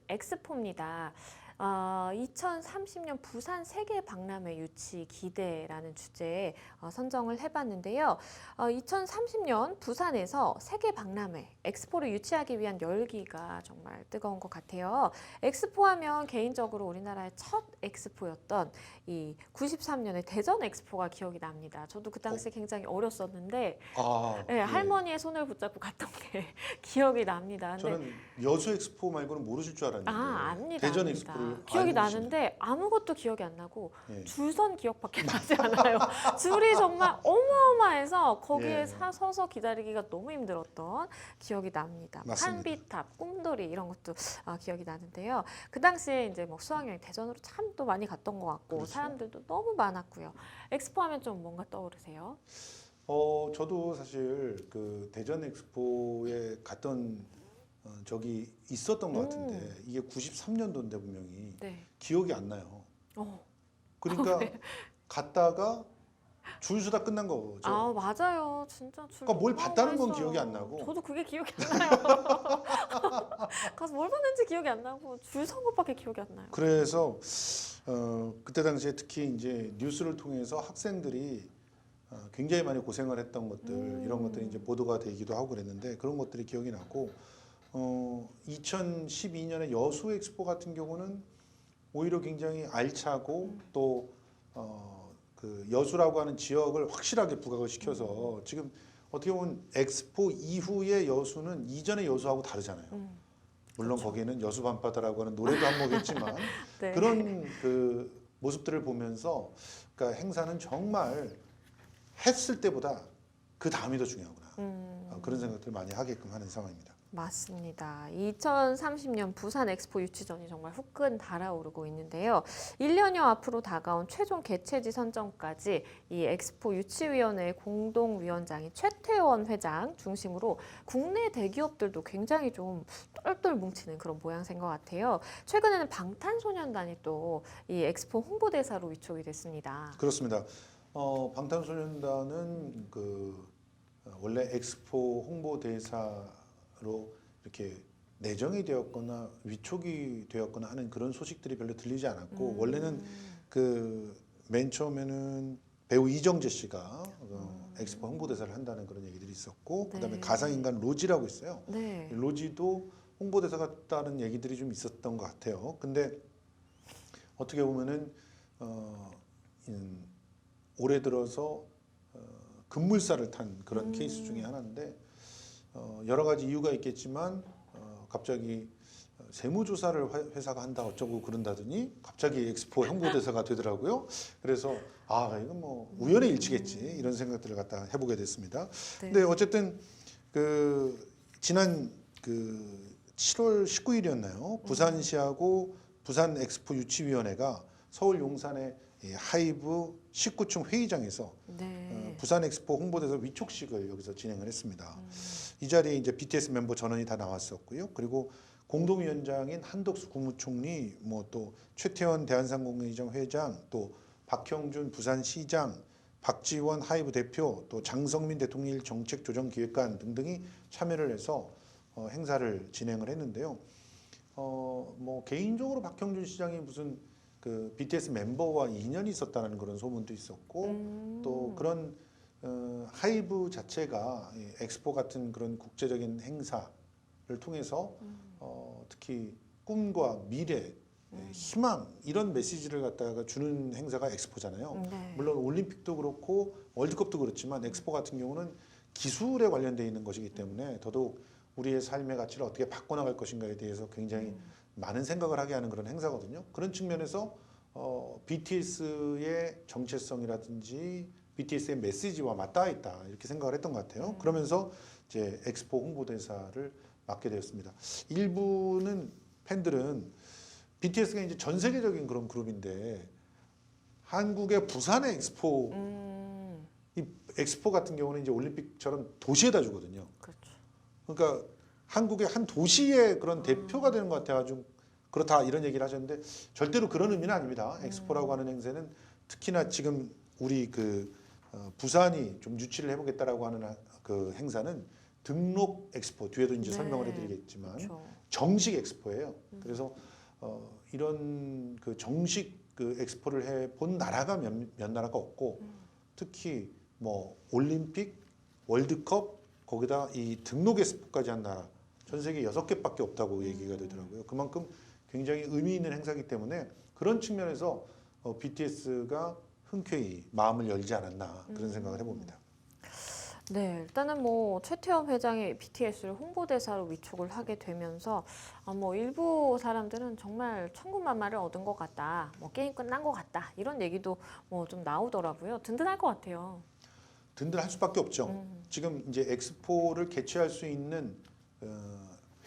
엑스포입니다. 2030년 부산 세계 박람회 유치 기대라는 주제에 선정을 해봤는데요. 2030년 부산에서 세계 박람회 엑스포를 유치하기 위한 열기가 정말 뜨거운 것 같아요. 엑스포 하면 개인적으로 우리나라의 첫 엑스포였던 이 93년의 대전 엑스포가 기억이 납니다. 저도 그 당시 굉장히 어렸었는데 네, 예. 할머니의 손을 붙잡고 갔던 게 기억이 납니다. 근데 저는 여수 엑스포 말고는 모르실 줄 알았는데 압니다. 대전 압니다. 엑스포를 기억이 알고 나는데 아무것도 기억이 안 나고 예. 줄선 기억밖에 나지 않아요. 줄이 정말 어마어마해서 거기에 예. 서서 기다리기가 너무 힘들었던 기억이 납니다. 맞습니다. 한비탑, 꿈돌이 이런 것도 기억이 나는데요. 그 당시에 이제 뭐 수학여행 대전으로 참 또 많이 갔던 것 같고 그렇죠. 사람들도 너무 많았고요. 엑스포 하면 좀 뭔가 떠오르세요? 저도 사실 그 대전 엑스포에 갔던 적이 있었던 것 같은데 이게 93년도인데 분명히 네. 기억이 안 나요. 어. 그러니까 갔다가 줄 서다 끝난 거죠. 아 맞아요, 진짜 줄. 그러니까 뭘 너무 봤다는 건 많이 기억이 안 써요. 나고. 저도 그게 기억이 안 나요. 가서 뭘 봤는지 기억이 안 나고 줄 선 것밖에 기억이 안 나요. 그래서 그때 당시에 특히 이제 뉴스를 통해서 학생들이 굉장히 많이 고생을 했던 것들 이런 것들이 이제 보도가 되기도 하고 그랬는데 그런 것들이 기억이 나고 2012년에 여수 엑스포 같은 경우는 오히려 굉장히 알차고 또 그 여수라고 하는 지역을 확실하게 부각을 시켜서 지금 어떻게 보면 엑스포 이후의 여수는 이전의 여수하고 다르잖아요. 물론 그렇죠. 거기는 여수 밤바다라고 하는 노래도 한몫 했지만 네. 그런 그 모습들을 보면서 그러니까 행사는 정말 했을 때보다 그 다음이 더 중요하구나. 그런 생각들을 많이 하게끔 하는 상황입니다. 맞습니다. 2030년 부산 엑스포 유치전이 정말 후끈 달아오르고 있는데요. 1년여 앞으로 다가온 최종 개최지 선정까지 이 엑스포 유치위원회 공동위원장이 최태원 회장 중심으로 국내 대기업들도 굉장히 좀 똘똘 뭉치는 그런 모양새인 것 같아요. 최근에는 방탄소년단이 또 이 엑스포 홍보대사로 위촉이 됐습니다. 그렇습니다. 방탄소년단은 원래 엑스포 홍보대사로 이렇게 내정이 되었거나 위촉이 되었거나 하는 그런 소식들이 별로 들리지 않았고 원래는 맨 처음에는 배우 이정재 씨가 엑스포 홍보대사를 한다는 그런 얘기들이 있었고 그다음에 네. 가상인간 로지라고 있어요. 네. 로지도 홍보대사 같다는 얘기들이 좀 있었던 것 같아요. 근데 어떻게 보면은 올해 들어서 급물살을 탄 그런 케이스 중에 하나인데 여러 가지 이유가 있겠지만 갑자기 세무조사를 회사가 한다 어쩌고 그런다더니 갑자기 엑스포 홍보대사가 되더라고요. 그래서 이건 뭐 우연의 일치겠지 이런 생각들을 갖다 해보게 됐습니다. 네. 근데 어쨌든 지난 7월 19일이었나요? 부산시하고 부산 엑스포 유치위원회가 서울 용산의 하이브 19층 회의장에서 네. 부산 엑스포 홍보대사 위촉식을 여기서 진행을 했습니다. 이 자리에 이제 BTS 멤버 전원이 다 나왔었고요. 그리고 공동위원장인 한덕수 국무총리, 뭐 또 최태원 대한상공회의장 회장, 또 박형준 부산시장, 박지원 하이브 대표, 또 장성민 대통령 정책조정기획관 등등이 참여를 해서 행사를 진행을 했는데요. 뭐 개인적으로 박형준 시장이 무슨 BTS 멤버와 인연이 있었다는 그런 소문도 있었고 또 그런 하이브 자체가 엑스포 같은 그런 국제적인 행사를 통해서 특히 꿈과 미래, 희망 이런 메시지를 갖다가 주는 행사가 엑스포잖아요. 네. 물론 올림픽도 그렇고 월드컵도 그렇지만 엑스포 같은 경우는 기술에 관련되어 있는 것이기 때문에 더더욱 우리의 삶의 가치를 어떻게 바꿔나갈 것인가에 대해서 굉장히 많은 생각을 하게 하는 그런 행사거든요. 그런 측면에서 BTS의 정체성이라든지 BTS의 메시지와 맞닿아 있다 이렇게 생각을 했던 것 같아요. 그러면서 이제 엑스포 홍보대사를 맡게 되었습니다. 일부는 팬들은 BTS가 이제 전 세계적인 그런 그룹인데 한국의 부산의 엑스포 이 엑스포 같은 경우는 이제 올림픽처럼 도시에다 주거든요. 그렇죠. 그러니까 한국의 한 도시의 그런 대표가 되는 것 같아가지고 그렇다 이런 얘기를 하셨는데 절대로 그런 의미는 아닙니다. 엑스포라고 하는 행사는 특히나 지금 우리 부산이 좀 유치를 해보겠다라고 하는 그 행사는 등록 엑스포 뒤에도 이제 네. 설명을 해드리겠지만 그렇죠. 정식 엑스포예요. 그래서 이런 그 정식 그 엑스포를 해 본 나라가 몇 나라가 없고 특히 뭐 올림픽, 월드컵 거기다 이 등록 엑스포까지 한 나라 전 세계 6개밖에 없다고 얘기가 되더라고요. 그만큼 굉장히 의미 있는 행사이기 때문에 그런 측면에서 BTS가 흔쾌히 마음을 열지 않았나 그런 생각을 해봅니다. 네, 일단은 뭐 최태원 회장이 BTS를 홍보대사로 위촉을 하게 되면서 뭐 일부 사람들은 정말 천군만마를 얻은 것 같다, 뭐 게임 끝난 것 같다 이런 얘기도 뭐 좀 나오더라고요. 든든할 것 같아요. 든든할 수밖에 없죠. 지금 이제 엑스포를 개최할 수 있는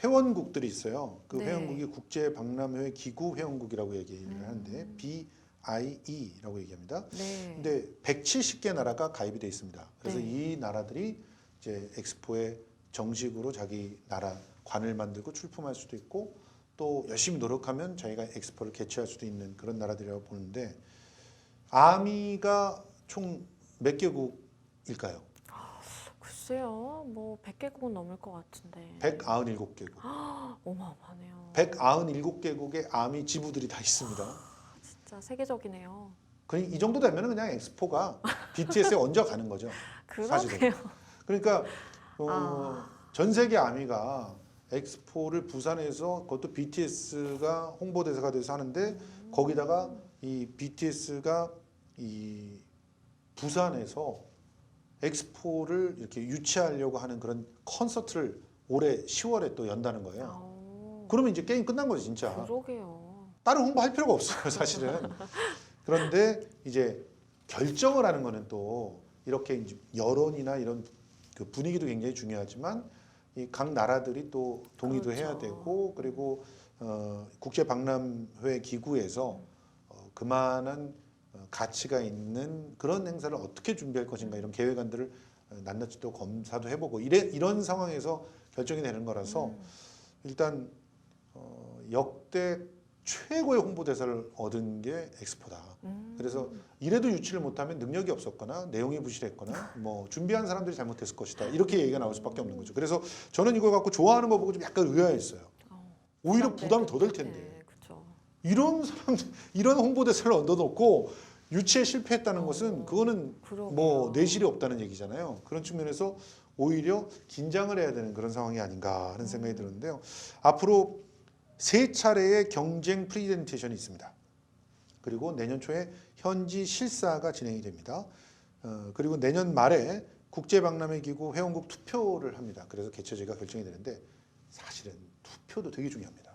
회원국들이 있어요. 그 네. 회원국이 국제박람회 기구 회원국이라고 얘기를 하는데 BIE라고 얘기합니다. 네. 근데 170개 나라가 가입이 돼 있습니다. 그래서 네. 이 나라들이 이제 엑스포에 정식으로 자기 나라 관을 만들고 출품할 수도 있고 또 열심히 노력하면 자기가 엑스포를 개최할 수도 있는 그런 나라들이라고 보는데 아미가 총 몇 개국일까요? 글쎄요, 뭐 100개국은 넘을 것 같은데. 197개국. 어마어마하네요. 197개국의 아미 지부들이 다 있습니다. 진짜 세계적이네요. 이 정도 되면 그냥 엑스포가 BTS에 얹어가는 거죠. 사실은. 그러네요. 그러니까 전 세계 아미가 엑스포를 부산에서 그것도 BTS가 홍보대사가 돼서 하는데 거기다가 이 BTS가 이 부산에서 엑스포를 이렇게 유치하려고 하는 그런 콘서트를 올해 10월에 또 연다는 거예요. 그러면 이제 게임 끝난 거지 진짜. 그러게요. 다른 홍보할 필요가 없어요 사실은. 그런데 이제 결정을 하는 거는 또 이렇게 이제 여론이나 이런 그 분위기도 굉장히 중요하지만 이 각 나라들이 또 동의도 그렇죠. 해야 되고 그리고 국제 박람회 기구에서 그만한 가치가 있는 그런 행사를 어떻게 준비할 것인가 이런 계획안들을 낱낱이 또 검사도 해보고 이런 상황에서 결정이 되는 거라서 일단 역대 최고의 홍보대사를 얻은 게 엑스포다. 그래서 이래도 유치를 못하면 능력이 없었거나 내용이 부실했거나 뭐 준비한 사람들이 잘못했을 것이다. 이렇게 얘기가 나올 수밖에 없는 거죠. 그래서 저는 이걸 갖고 좋아하는 거 보고 좀 약간 의아했어요. 오히려 부담이 더 될 텐데. 네, 그렇죠. 이런 사람들, 이런 홍보대사를 얻어놓고 유치에 실패했다는 것은 그거는 그러게요. 뭐 내실이 없다는 얘기잖아요. 그런 측면에서 오히려 긴장을 해야 되는 그런 상황이 아닌가 하는 생각이 드는데요. 앞으로 3차례의 경쟁 프레젠테이션이 있습니다. 그리고 내년 초에 현지 실사가 진행이 됩니다. 그리고 내년 말에 국제박람회기구 회원국 투표를 합니다. 그래서 개최지가 결정이 되는데 사실은 투표도 되게 중요합니다.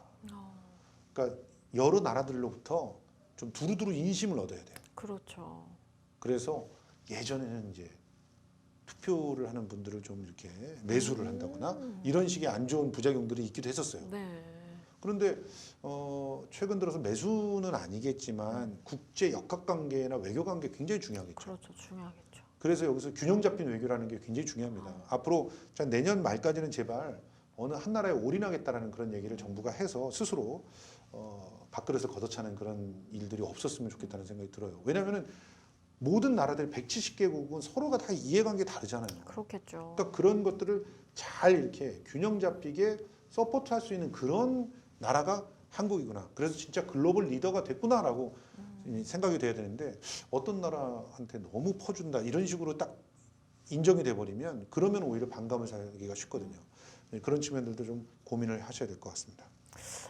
그러니까 여러 나라들로부터 좀 두루두루 인심을 얻어야 돼요. 그렇죠. 그래서 예전에는 이제 투표를 하는 분들을 좀 이렇게 매수를 한다거나 이런 식의 안 좋은 부작용들이 있기도 했었어요. 네. 그런데 최근 들어서 매수는 아니겠지만 국제 역학관계나 외교관계 굉장히 중요하겠죠. 그렇죠. 중요하겠죠. 그래서 여기서 균형 잡힌 외교라는 게 굉장히 중요합니다. 앞으로 내년 말까지는 제발 어느 한 나라에 올인하겠다라는 그런 얘기를 정부가 해서 스스로 밥그릇을 걷어차는 그런 일들이 없었으면 좋겠다는 생각이 들어요. 왜냐하면 모든 나라들 170개국은 서로가 다 이해관계 다르잖아요. 그렇겠죠. 그러니까 그런 것들을 잘 이렇게 균형 잡히게 서포트할 수 있는 그런 나라가 한국이구나. 그래서 진짜 글로벌 리더가 됐구나라고 생각이 돼야 되는데 어떤 나라한테 너무 퍼준다 이런 식으로 딱 인정이 돼버리면 그러면 오히려 반감을 사기가 쉽거든요. 그런 측면들도 좀 고민을 하셔야 될 것 같습니다.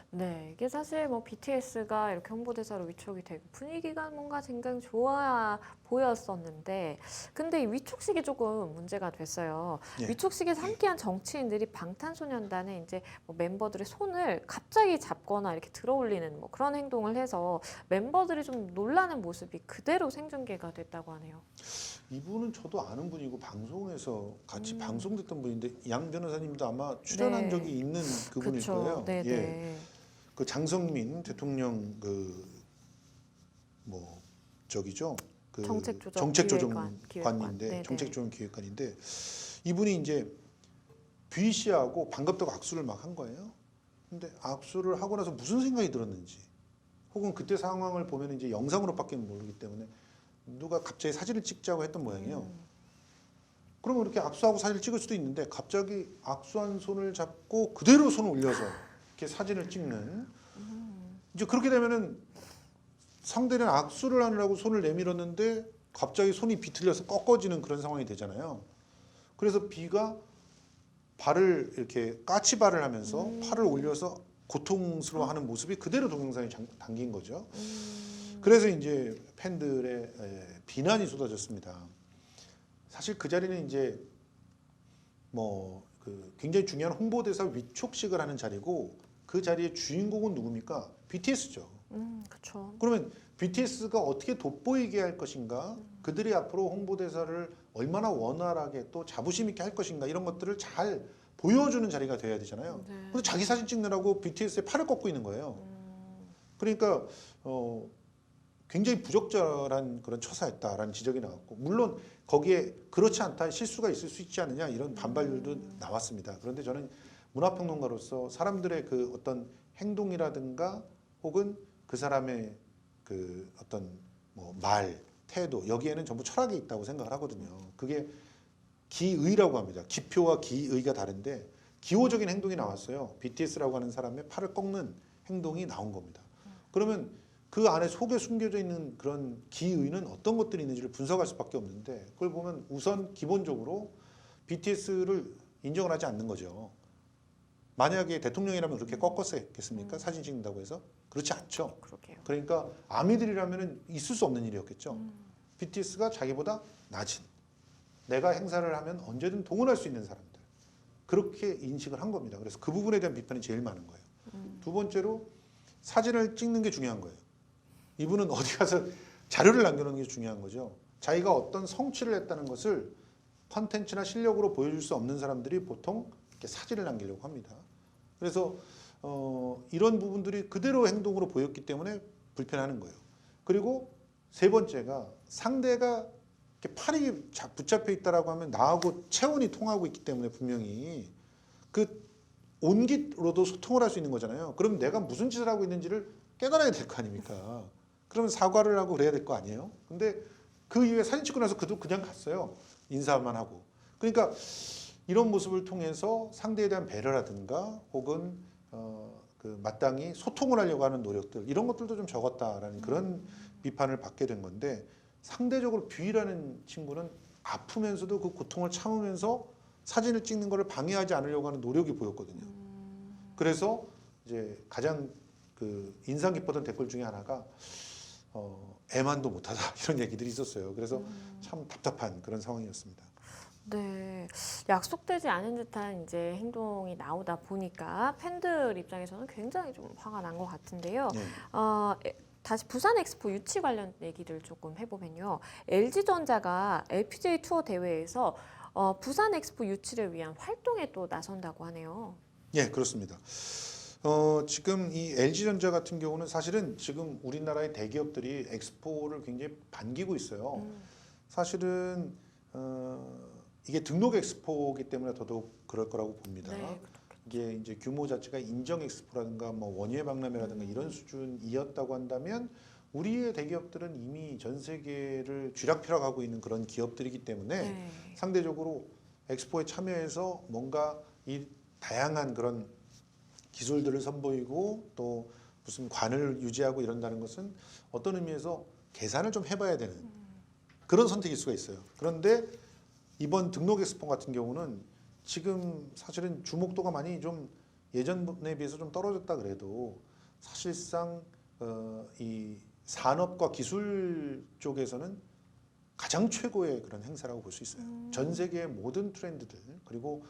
네, 이게 사실 뭐 BTS가 이렇게 홍보대사로 위촉이 되고 분위기가 뭔가 굉장히 좋아 보였었는데, 근데 이 위촉식이 조금 문제가 됐어요. 예. 위촉식에서 함께한 정치인들이 방탄소년단의 이제 뭐 멤버들의 손을 갑자기 잡거나 이렇게 들어올리는 뭐 그런 행동을 해서 멤버들이 좀 놀라는 모습이 그대로 생중계가 됐다고 하네요. 이분은 저도 아는 분이고 방송에서 같이 방송됐던 분인데 양 변호사님도 아마 출연한 네. 적이 있는 그분일 그쵸. 거예요. 네, 예. 네. 그 장성민 대통령 뭐 저기죠. 그 정책조정관인데 네네. 정책조정기획관인데 이분이 이제 뷔 씨하고 반갑다고 악수를 막 한 거예요. 근데 악수를 하고 나서 무슨 생각이 들었는지 혹은 그때 상황을 보면 이제 영상으로밖에 모르기 때문에 누가 갑자기 사진을 찍자고 했던 모양이에요. 그러면 이렇게 악수하고 사진을 찍을 수도 있는데 갑자기 악수한 손을 잡고 그대로 손을 올려서 이렇게 사진을 찍는 이제 그렇게 되면은 상대는 악수를 하느라고 손을 내밀었는데 갑자기 손이 비틀려서 꺾어지는 그런 상황이 되잖아요. 그래서 B가 발을 이렇게 까치발을 하면서 팔을 올려서 고통스러워하는 모습이 그대로 동영상에 담긴 거죠. 그래서 이제 팬들의 비난이 쏟아졌습니다. 사실 그 자리는 이제 뭐 그 굉장히 중요한 홍보대사 위촉식을 하는 자리고 그 자리의 주인공은 누굽니까? BTS죠. 그렇죠. 그러면 BTS가 어떻게 돋보이게 할 것인가, 그들이 앞으로 홍보대사를 얼마나 원활하게 또 자부심 있게 할 것인가 이런 것들을 잘 보여주는 자리가 돼야 되잖아요. 네. 근데 자기 사진 찍느라고 BTS의 팔을 꺾고 있는 거예요. 그러니까 굉장히 부적절한 그런 처사였다라는 지적이 나왔고, 물론 거기에 그렇지 않다, 실수가 있을 수 있지 않느냐 이런 반발들도 나왔습니다. 그런데 저는 문화평론가로서 사람들의 그 어떤 행동이라든가 혹은 그 사람의 그 어떤 뭐 말, 태도 여기에는 전부 철학이 있다고 생각을 하거든요. 그게 기의라고 합니다. 기표와 기의가 다른데 기호적인 행동이 나왔어요. BTS라고 하는 사람의 팔을 꺾는 행동이 나온 겁니다. 그러면 그 안에 속에 숨겨져 있는 그런 기의는 어떤 것들이 있는지를 분석할 수밖에 없는데, 그걸 보면 우선 기본적으로 BTS를 인정을 하지 않는 거죠. 만약에 대통령이라면 그렇게 꺾었겠습니까? 사진 찍는다고 해서? 그렇지 않죠. 그러게요. 그러니까 아미들이라면 있을 수 없는 일이었겠죠. BTS가 자기보다 낮은, 내가 행사를 하면 언제든 동원할 수 있는 사람들, 그렇게 인식을 한 겁니다. 그래서 그 부분에 대한 비판이 제일 많은 거예요. 두 번째로 사진을 찍는 게 중요한 거예요. 이분은 어디 가서 자료를 남겨놓는 게 중요한 거죠. 자기가 어떤 성취를 했다는 것을 컨텐츠나 실력으로 보여줄 수 없는 사람들이 보통 이렇게 사진을 남기려고 합니다. 그래서 이런 부분들이 그대로 행동으로 보였기 때문에 불편하는 거예요. 그리고 세 번째가 상대가 이렇게 팔이 붙잡혀 있다라고 하면 나하고 체온이 통하고 있기 때문에 분명히 그 온기로도 소통을 할 수 있는 거잖아요. 그럼 내가 무슨 짓을 하고 있는지를 깨달아야 될 거 아닙니까? 그러면 사과를 하고 그래야 될 거 아니에요? 근데 그 이후에 사진 찍고 나서 그도 그냥 갔어요. 인사만 하고. 그러니까 이런 모습을 통해서 상대에 대한 배려라든가 혹은 그 마땅히 소통을 하려고 하는 노력들, 이런 것들도 좀 적었다라는 그런 비판을 받게 된 건데, 상대적으로 B라는 친구는 아프면서도 그 고통을 참으면서 사진을 찍는 것을 방해하지 않으려고 하는 노력이 보였거든요. 그래서 이제 가장 그 인상 깊었던 댓글 중에 하나가 애만도 못하다 이런 얘기들이 있었어요. 그래서 참 답답한 그런 상황이었습니다. 네, 약속되지 않은 듯한 이제 행동이 나오다 보니까 팬들 입장에서는 굉장히 좀 화가 난 것 같은데요. 네. 다시 부산 엑스포 유치 관련 얘기를 조금 해보면요. LG전자가 LPGA 투어 대회에서 부산 엑스포 유치를 위한 활동에 또 나선다고 하네요. 예, 그렇습니다. 지금 이 LG전자 같은 경우는 사실은 지금 우리나라의 대기업들이 엑스포를 굉장히 반기고 있어요. 사실은 이게 등록 엑스포이기 때문에 더더욱 그럴 거라고 봅니다. 네, 이게 이제 규모 자체가 인정 엑스포라든가 뭐 원예 박람회라든가 이런 수준이었다고 한다면 우리의 대기업들은 이미 전 세계를 쥐락펴락하고 있는 그런 기업들이기 때문에 네. 상대적으로 엑스포에 참여해서 뭔가 이 다양한 그런 기술들을 선보이고 또 무슨 관을 유지하고 이런다는 것은 어떤 의미에서 계산을 좀 해봐야 되는 그런 선택일 수가 있어요. 그런데 이번 등록 엑스포 같은 경우는 지금 사실은 주목도가 많이 좀 예전에 비해서 좀 떨어졌다 그래도 사실상 이 산업과 기술 쪽에서는 가장 최고의 그런 행사라고 볼 수 있어요. 전 세계의 모든 트렌드들, 그리고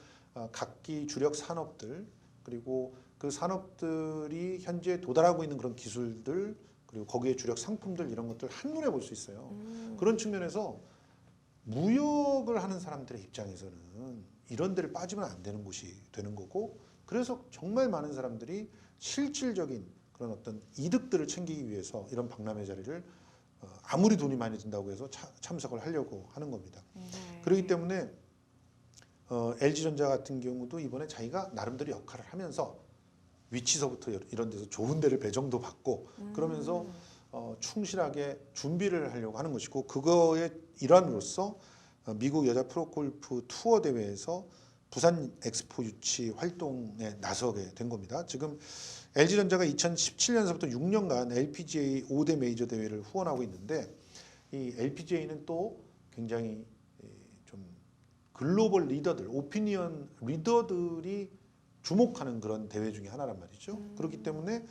각기 주력 산업들, 그리고 그 산업들이 현재 도달하고 있는 그런 기술들, 그리고 거기에 주력 상품들, 이런 것들 한눈에 볼 수 있어요. 그런 측면에서 무역을 하는 사람들의 입장에서는 이런 데를 빠지면 안 되는 곳이 되는 거고, 그래서 정말 많은 사람들이 실질적인 그런 어떤 이득들을 챙기기 위해서 이런 박람회 자리를 아무리 돈이 많이 든다고 해서 참석을 하려고 하는 겁니다. 네. 그렇기 때문에 LG전자 같은 경우도 이번에 자기가 나름대로 역할을 하면서 위치서부터 이런 데서 좋은 데를 배정도 받고 그러면서 충실하게 준비를 하려고 하는 것이고, 그거의 일환으로서 미국 여자 프로골프 투어 대회에서 부산 엑스포 유치 활동에 나서게 된 겁니다. 지금 LG전자가 2017년서부터 6년간 LPGA 5대 메이저 대회를 후원하고 있는데 이 LPGA는 또 굉장히 좀 글로벌 리더들, 오피니언 리더들이 주목하는 그런 대회 중에 하나란 말이죠. 그렇기 때문에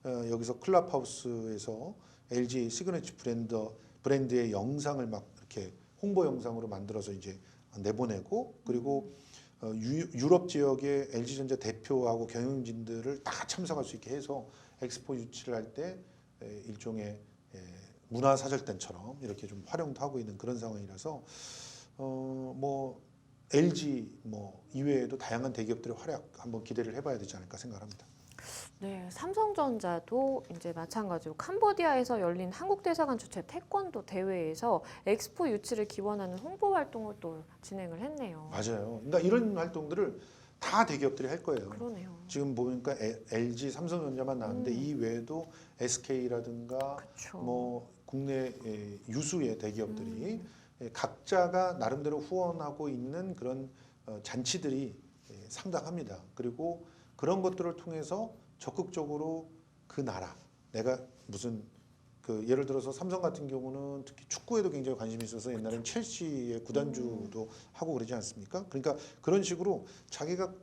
여기서 클럽하우스에서 LG 시그니처 브랜드의 영상을 막 이렇게 홍보 영상으로 만들어서 이제 내보내고 그리고 유럽 지역의 LG전자 대표하고 경영진들을 다 참석할 수 있게 해서 엑스포 유치를 할 때 일종의 문화사절단처럼 이렇게 좀 활용도 하고 있는 그런 상황이라서 뭐 LG 뭐 이외에도 다양한 대기업들의 활약 한번 기대를 해봐야 되지 않을까 생각합니다. 네, 삼성전자도 이제 마찬가지로 캄보디아에서 열린 한국대사관 주최 태권도 대회에서 엑스포 유치를 기원하는 홍보 활동을 또 진행을 했네요. 맞아요. 그러니까 이런 활동들을 다 대기업들이 할 거예요. 그러네요. 지금 보니까 LG, 삼성전자만 나왔는데 이 외에도 SK라든가 그렇죠. 뭐 국내 유수의 대기업들이 각자가 나름대로 후원하고 있는 그런 잔치들이 상당합니다. 그리고 그런 것들을 통해서 적극적으로 그 나라, 내가 무슨 그 예를 들어서 삼성 같은 경우는 특히 축구에도 굉장히 관심이 있어서 옛날엔 첼시의 구단주도 하고 그러지 않습니까? 그러니까 그런 식으로 자기가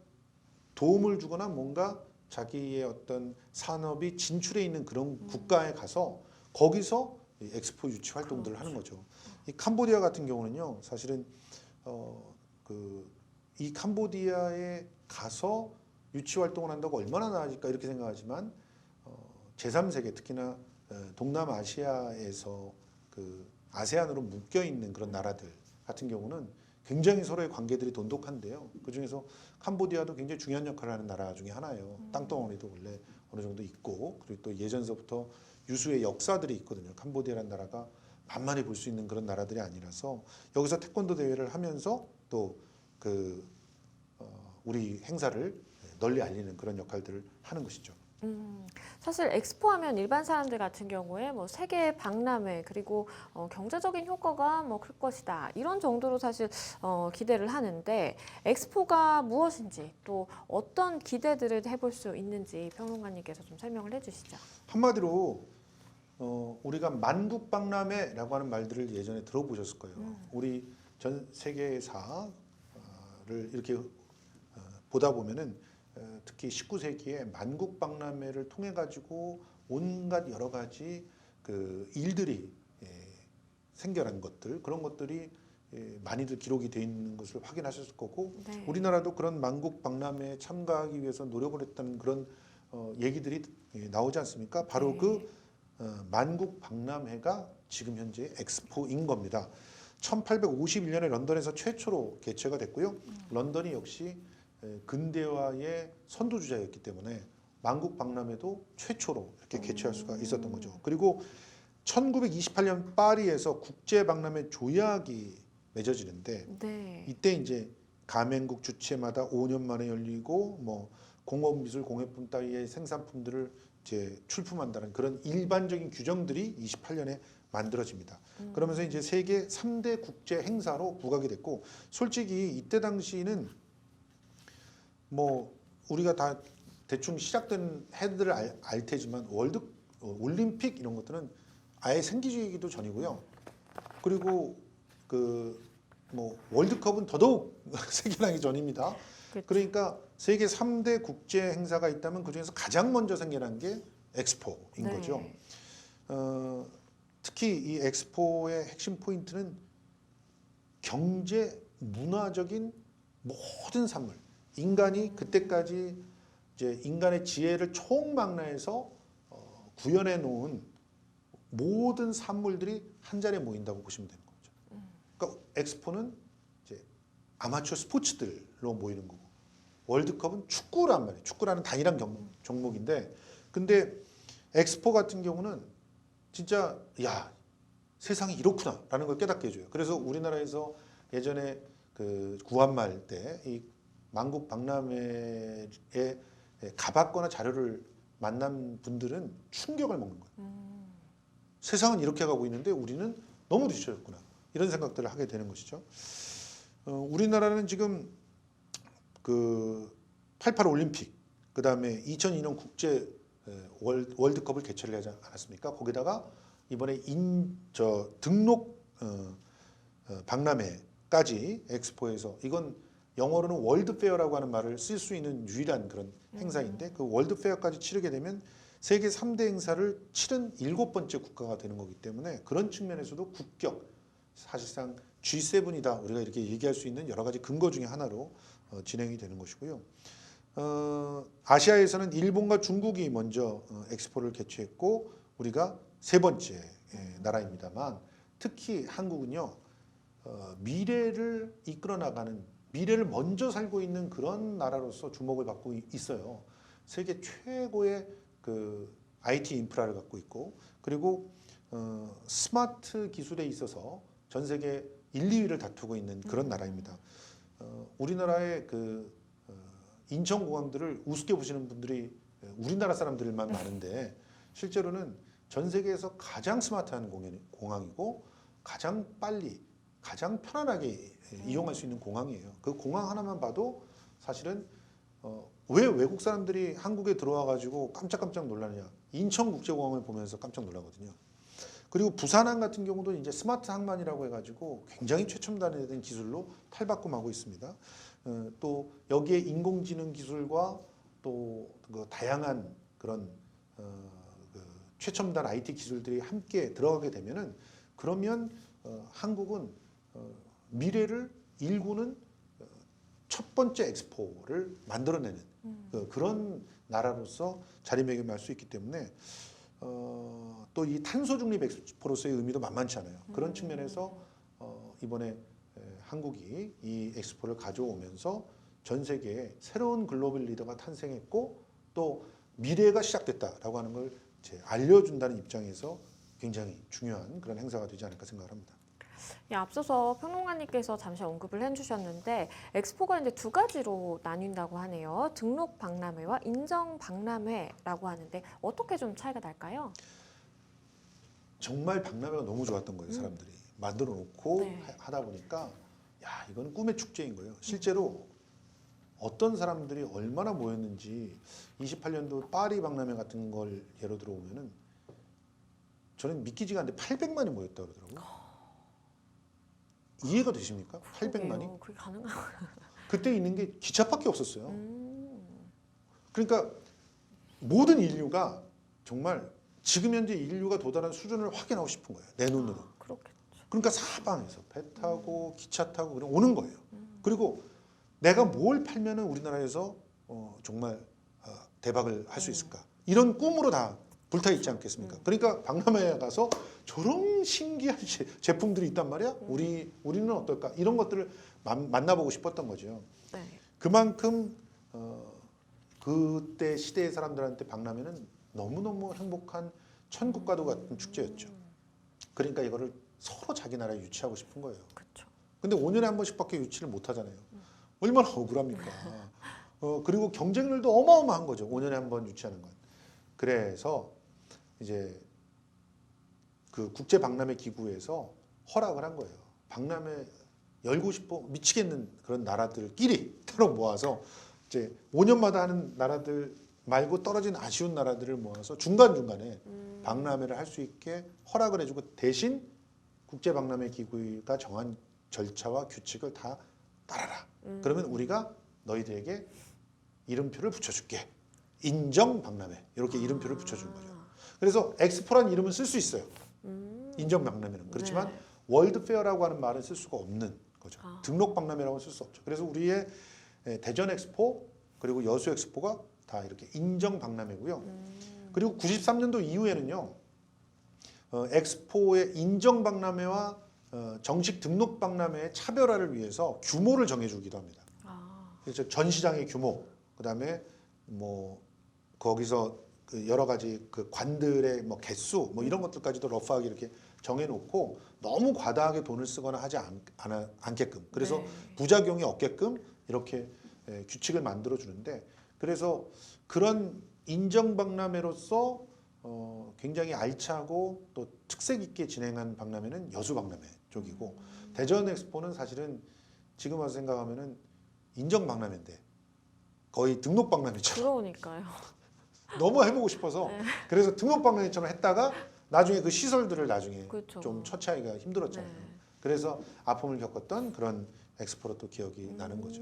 도움을 주거나 뭔가 자기의 어떤 산업이 진출해 있는 그런 국가에 가서 거기서 이 엑스포 유치 활동들을 하는 거죠. 이 캄보디아 같은 경우는요, 사실은 이 캄보디아에 가서 유치 활동을 한다고 얼마나 나아질까 이렇게 생각하지만 제3세계 특히나 동남아시아에서 그 아세안으로 묶여 있는 그런 나라들 같은 경우는 굉장히 서로의 관계들이 돈독한데요. 그 중에서 캄보디아도 굉장히 중요한 역할을 하는 나라 중에 하나예요. 땅덩어리도 원래 어느 정도 있고 그리고 또 예전서부터 유수의 역사들이 있거든요. 캄보디아라는 나라가 만만히 볼 수 있는 그런 나라들이 아니라서 여기서 태권도 대회를 하면서 또 그 우리 행사를 널리 알리는 그런 역할들을 하는 것이죠. 사실 엑스포 하면 일반 사람들 같은 경우에 뭐 세계 박람회 그리고 경제적인 효과가 뭐 클 것이다 이런 정도로 사실 기대를 하는데 엑스포가 무엇인지 또 어떤 기대들을 해볼 수 있는지 평론가님께서 좀 설명을 해주시죠. 한마디로 우리가 만국박람회라고 하는 말들을 예전에 들어보셨을 거예요. 우리 전 세계사를 이렇게 보다 보면은 특히 19세기에 만국박람회를 통해 가지고 온갖 여러 가지 그 일들이 생겨난 것들 그런 것들이 많이들 기록이 돼 있는 것을 확인하셨을 거고 네. 우리나라도 그런 만국박람회에 참가하기 위해서 노력을 했다는 그런 얘기들이 나오지 않습니까? 바로 네. 그 만국박람회가 지금 현재 엑스포인 겁니다. 1851년에 런던에서 최초로 개최가 됐고요. 런던이 역시 근대화의 선두주자였기 때문에 만국박람회도 최초로 이렇게 개최할 수가 있었던 거죠. 그리고 1928년 파리에서 국제박람회 조약이 맺어지는데 네. 이때 이제 가맹국 주체마다 5년 만에 열리고 뭐 공업미술 공예품 따위의 생산품들을 이제 출품한다는 그런 일반적인 규정들이 28년에 만들어집니다. 그러면서 이제 세계 3대 국제 행사로 부각이 됐고 솔직히 이때 당시는 뭐 우리가 다 대충 시작된 해들을 알 테지만 올림픽 이런 것들은 아예 생기기도 전이고요. 그리고 그 뭐 월드컵은 더더욱 생겨나기 전입니다. 그렇죠. 그러니까 세계 3대 국제 행사가 있다면 그 중에서 가장 먼저 생겨난 게 엑스포인 네. 거죠. 특히 이 엑스포의 핵심 포인트는 경제, 문화적인 모든 산물, 인간이 그때까지 이제 인간의 지혜를 총망라해서 구현해 놓은 모든 산물들이 한 자리에 모인다고 보시면 되는 거죠. 그러니까 엑스포는 이제 아마추어 스포츠들로 모이는 거고 월드컵은 축구란 말이에요. 축구라는 단일한 종목인데 근데 엑스포 같은 경우는 진짜 야 세상이 이렇구나라는 걸 깨닫게 해줘요. 그래서 우리나라에서 예전에 그 구한말 때 이 만국 박람회에 가봤거나 자료를 만난 분들은 충격을 먹는 거예요. 세상은 이렇게 가고 있는데 우리는 너무 뒤처졌구나 이런 생각들을 하게 되는 것이죠. 우리나라는 지금 그 88 올림픽, 그 다음에 2002년 국제 월드컵을 개최를 하지 않았습니까? 거기다가 이번에 등록 박람회까지 엑스포에서, 이건 영어로는 월드페어라고 하는 말을 쓸 수 있는 유일한 그런 행사인데, 그 월드페어까지 치르게 되면 세계 3대 행사를 치른 7번째 국가가 되는 거기 때문에 그런 측면에서도 국격, 사실상 G7이다 우리가 이렇게 얘기할 수 있는 여러 가지 근거 중에 하나로 진행이 되는 것이고요. 아시아에서는 일본과 중국이 먼저 엑스포를 개최했고 우리가 세 번째 나라입니다만, 특히 한국은요 미래를 이끌어 나가는, 미래를 먼저 살고 있는 그런 나라로서 주목을 받고 있어요. 세계 최고의 그 IT 인프라를 갖고 있고, 그리고 스마트 기술에 있어서 전 세계 1, 2위를 다투고 있는 그런 나라입니다. 우리나라의 그 인천공항들을 우습게 보시는 분들이 우리나라 사람들만 많은데, 실제로는 전 세계에서 가장 스마트한 공항이고 가장 빨리, 가장 편안하게 이용할 수 있는 공항이에요. 그 공항 하나만 봐도 사실은 왜 외국 사람들이 한국에 들어와 가지고 깜짝깜짝 놀라느냐, 인천국제공항을 보면서 깜짝 놀라거든요. 그리고 부산항 같은 경우도 이제 스마트 항만이라고 해가지고 굉장히 최첨단에 된 기술로 탈바꿈하고 있습니다. 또 여기에 인공지능 기술과 또 그 다양한 그런 그 최첨단 IT 기술들이 함께 들어가게 되면은, 그러면 한국은 미래를 일구는 첫 번째 엑스포를 만들어내는 그런 나라로서 자리매김할 수 있기 때문에, 또 이 탄소 중립 엑스포로서의 의미도 만만치 않아요. 그런 측면에서 이번에 한국이 이 엑스포를 가져오면서 전 세계에 새로운 글로벌 리더가 탄생했고 또 미래가 시작됐다라고 하는 걸 알려준다는 입장에서 굉장히 중요한 그런 행사가 되지 않을까 생각을 합니다. 예, 앞서서 평론가님께서 잠시 언급을 해주셨는데 엑스포가 이제 두 가지로 나뉜다고 하네요. 등록 박람회와 인정 박람회라고 하는데 어떻게 좀 차이가 날까요? 정말 박람회가 너무 좋았던 거예요. 사람들이 만들어 놓고 네. 하다 보니까 야, 이건 꿈의 축제인 거예요. 실제로 어떤 사람들이 얼마나 모였는지, 28년도 파리 박람회 같은 걸 예로 들어보면은 저는 믿기지가 않는데 800만이 모였다 그러더라고요. 이해가 되십니까? 800만이? 그게 가능한? 그때 있는 게 기차밖에 없었어요. 그러니까 모든 인류가 정말 지금 현재 인류가 도달한 수준을 확인하고 싶은 거예요. 내 눈으로. 그렇겠죠. 그러니까 사방에서 배 타고 기차 타고 그냥 오는 거예요. 그리고 내가 뭘 팔면은 우리나라에서 정말 대박을 할 수 있을까? 이런 꿈으로 다 불타 있지 않겠습니까? 그러니까 박람회에 가서 저런 신기한 제품들이 있단 말이야. 우리는 어떨까? 이런 것들을 만나보고 싶었던 거죠. 네. 그만큼 그때 시대의 사람들한테 박람회는 너무너무 행복한 천국과도 같은 축제였죠. 그러니까 이거를 서로 자기 나라에 유치하고 싶은 거예요. 그렇죠. 근데 5년에 한 번씩밖에 유치를 못 하잖아요. 얼마나 억울합니까? 그리고 경쟁률도 어마어마한 거죠. 5년에 한 번 유치하는 건. 그래서 이제 그 국제 박람회 기구에서 허락을 한 거예요. 박람회 열고 싶어 미치겠는 그런 나라들끼리 따로 모아서 이제 5년마다 하는 나라들 말고 떨어진 아쉬운 나라들을 모아서 중간중간에 박람회를 할 수 있게 허락을 해주고, 대신 국제 박람회 기구가 정한 절차와 규칙을 다 따라라. 그러면 우리가 너희들에게 이름표를 붙여줄게. 인정 박람회. 이렇게 이름표를 붙여주는 거죠. 그래서 엑스포란 이름은 쓸 수 있어요. 인정 박람회는. 그렇지만 네. 월드페어라고 하는 말은 쓸 수가 없는 거죠. 등록 박람회라고 쓸 수 없죠. 그래서 우리의 대전 엑스포 그리고 여수 엑스포가 다 이렇게 인정 박람회고요. 그리고 93년도 이후에는요. 엑스포의 인정 박람회와 정식 등록 박람회의 차별화를 위해서 규모를 정해주기도 합니다. 그래서 전시장의 규모, 그다음에 뭐 거기서 그 여러 가지 그 관들의 뭐 개수, 뭐 이런 것들까지도 러프하게 이렇게 정해놓고 너무 과다하게 돈을 쓰거나 하지 않게끔, 그래서 네. 부작용이 없게끔 이렇게 규칙을 만들어 주는데, 그래서 그런 인정 박람회로서 굉장히 알차고 또 특색 있게 진행한 박람회는 여수 박람회 쪽이고, 대전 엑스포는 사실은 지금 와서 생각하면은 인정 박람회인데 거의 등록 박람회처럼 그러니까요. 너무 해보고 싶어서 네. 그래서 등록 박람회처럼 했다가 나중에 그 시설들을 나중에 그렇죠. 좀 처치하기가 힘들었잖아요. 네. 그래서 아픔을 겪었던 그런 엑스포로 또 기억이 나는 거죠.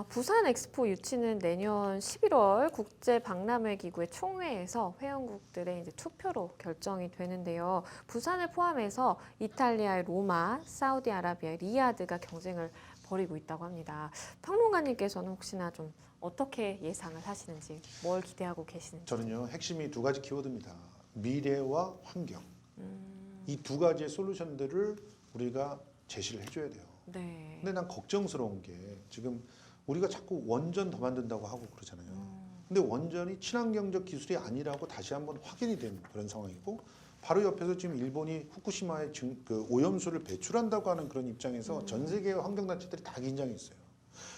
부산 엑스포 유치는 내년 11월 국제 박람회 기구의 총회에서 회원국들의 이제 투표로 결정이 되는데요. 부산을 포함해서 이탈리아의 로마, 사우디아라비아의 리야드가 경쟁을 벌이고 있다고 합니다. 평론가님께서는 혹시나 좀 어떻게 예상을 하시는지, 뭘 기대하고 계시는지. 저는요, 핵심이 두 가지 키워드입니다. 미래와 환경. 이 두 가지의 솔루션들을 우리가 제시를 해줘야 돼요. 네. 근데 난 걱정스러운 게 지금 우리가 자꾸 원전 더 만든다고 하고 그러잖아요. 근데 원전이 친환경적 기술이 아니라고 다시 한번 확인이 된 그런 상황이고, 바로 옆에서 지금 일본이 후쿠시마에 그 오염수를 배출한다고 하는 그런 입장에서 전 세계의 환경단체들이 다 긴장해 있어요.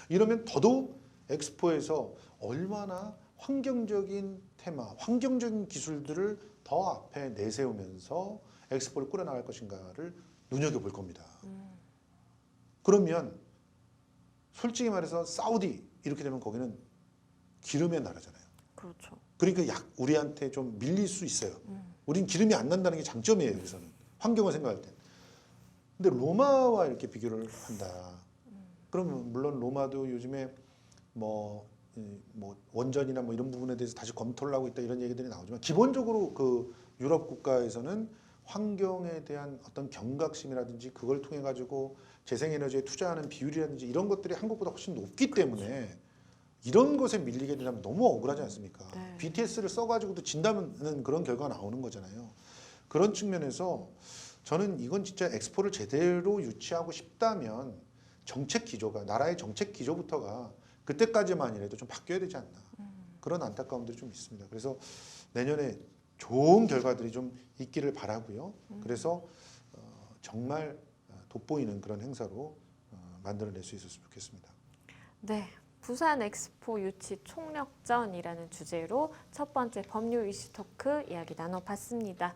이러면 더더욱 엑스포에서 얼마나 환경적인 테마, 환경적인 기술들을 더 앞에 내세우면서 엑스포를 꾸려나갈 것인가를 눈여겨볼 겁니다. 그러면 솔직히 말해서 사우디 이렇게 되면 거기는 기름의 나라잖아요. 그렇죠. 그러니까 우리한테 좀 밀릴 수 있어요. 우린 기름이 안 난다는 게 장점이에요. 여기서는 환경을 생각할 때. 근데 로마와 이렇게 비교를 한다. 그러면 물론 로마도 요즘에 뭐 원전이나 뭐 이런 부분에 대해서 다시 검토를 하고 있다 이런 얘기들이 나오지만, 기본적으로 그 유럽 국가에서는 환경에 대한 어떤 경각심이라든지 그걸 통해 가지고 재생에너지에 투자하는 비율이라든지 이런 것들이 한국보다 훨씬 높기 때문에 이런 것에 밀리게 되면 너무 억울하지 않습니까? 네. BTS를 써가지고도 진다는 그런 결과가 나오는 거잖아요. 그런 측면에서 저는 이건 진짜 엑스포를 제대로 유치하고 싶다면 정책 기조가, 나라의 정책 기조부터가 그때까지만이라도 좀 바뀌어야 되지 않나, 그런 안타까움들이 좀 있습니다. 그래서 내년에 좋은 결과들이 좀 있기를 바라고요. 그래서 정말 돋보이는 그런 행사로 만들어낼 수 있었으면 좋겠습니다. 네. 부산 엑스포 유치 총력전이라는 주제로 첫 번째 법률 이슈 토크 이야기 나눠봤습니다.